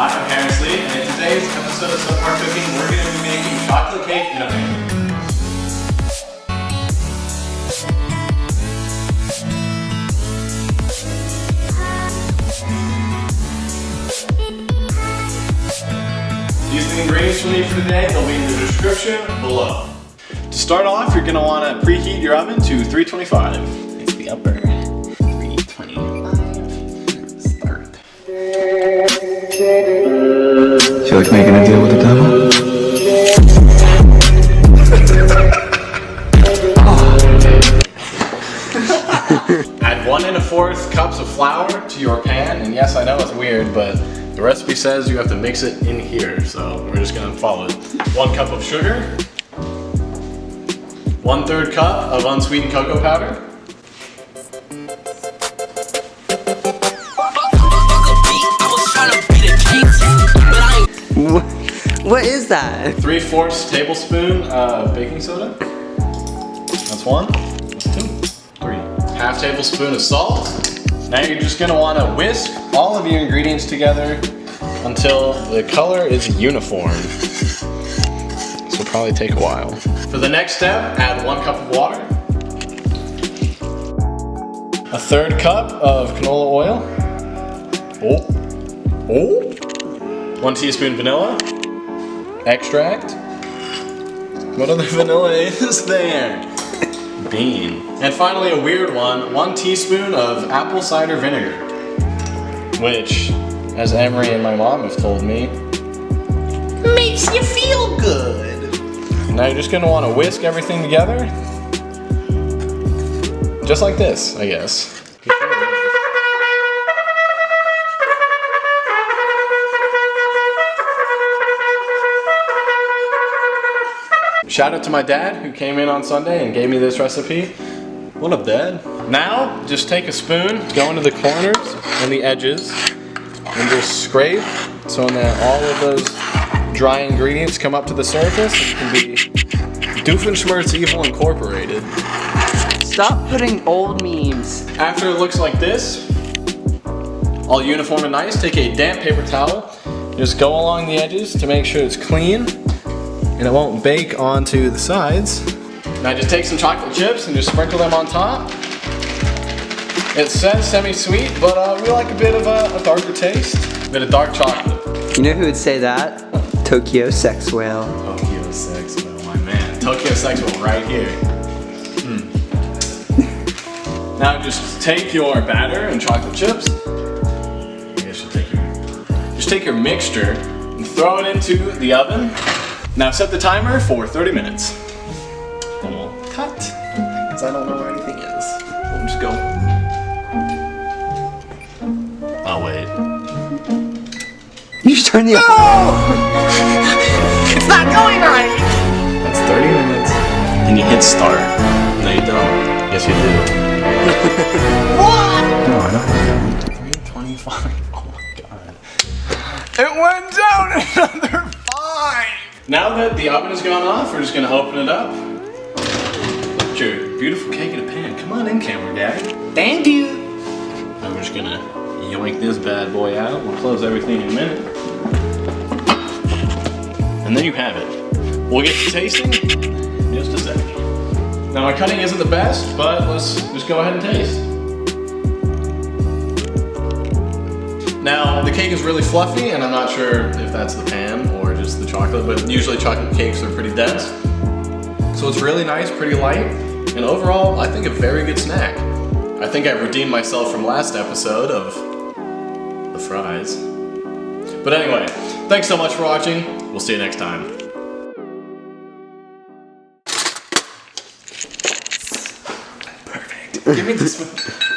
Hi, I'm Harris Lee, and in today's episode of SubPar Cooking, we're going to be making chocolate cake in a pan. These are the ingredients you'll need for today. They'll be in the description below. To start off, you're going to want to preheat your oven to 325. It's the upper 325. Start. Feel like making a deal with the devil? Add 1 1/4 cups of flour to your pan, and yes, I know it's weird, but the recipe says you have to mix it in here, so we're just gonna follow it. 1 cup of sugar, 1/3 cup of unsweetened cocoa powder, What is that? 3/4 tablespoon of baking soda. That's 1. That's 2. 3. 1/2 tablespoon of salt. Now you're just gonna want to whisk all of your ingredients together until the color is uniform. This will probably take a while. For the next step, add 1 cup of water, 1/3 cup of canola oil, 1 teaspoon vanilla extract. What other vanilla is there? Bean. And finally a weird one, 1 teaspoon of apple cider vinegar, which, as Emery and my mom have told me, makes you feel good. Now you're just gonna wanna whisk everything together. Just like this, I guess. Shout out to my dad who came in on Sunday and gave me this recipe. What up, Dad? Now, just take a spoon, go into the corners and the edges, and just scrape so that all of those dry ingredients come up to the surface. It can be Doofenshmirtz Evil Incorporated. Stop putting old memes. After it looks like this, all uniform and nice, take a damp paper towel, just go along the edges to make sure it's clean and it won't bake onto the sides. Now just take some chocolate chips and just sprinkle them on top. It says semi-sweet, but we like a bit of a darker taste. A bit of dark chocolate. You know who would say that? Tokyo Sex Whale. Tokyo Sex Whale, my man. Tokyo Sex Whale right here. Now just take your batter and chocolate chips. I guess you'll just take your mixture and throw it into the oven. Now set the timer for 30 minutes. Then we'll cut, because I don't know where anything is. We'll just go. Oh wait. You should turn the oven. It's not going right! That's 30 minutes. And you hit start. No you don't. Yes you do. What? No, I don't. 325. Oh my god. It went down another 5! Now that the oven has gone off, we're just gonna open it up. Look at your beautiful cake in a pan. Come on in, camera guy. Thank you. Now we're just gonna yoink this bad boy out. We'll close everything in a minute. And there you have it. We'll get to tasting in just a second. Now my cutting isn't the best, but let's just go ahead and taste. Now the cake is really fluffy, and I'm not sure if that's the pan or just the chocolate, but usually chocolate cakes are pretty dense. So it's really nice, pretty light, and overall I think a very good snack. I think I've redeemed myself from last episode of the fries. But anyway, thanks so much for watching. We'll see you next time. Perfect. Give me this one.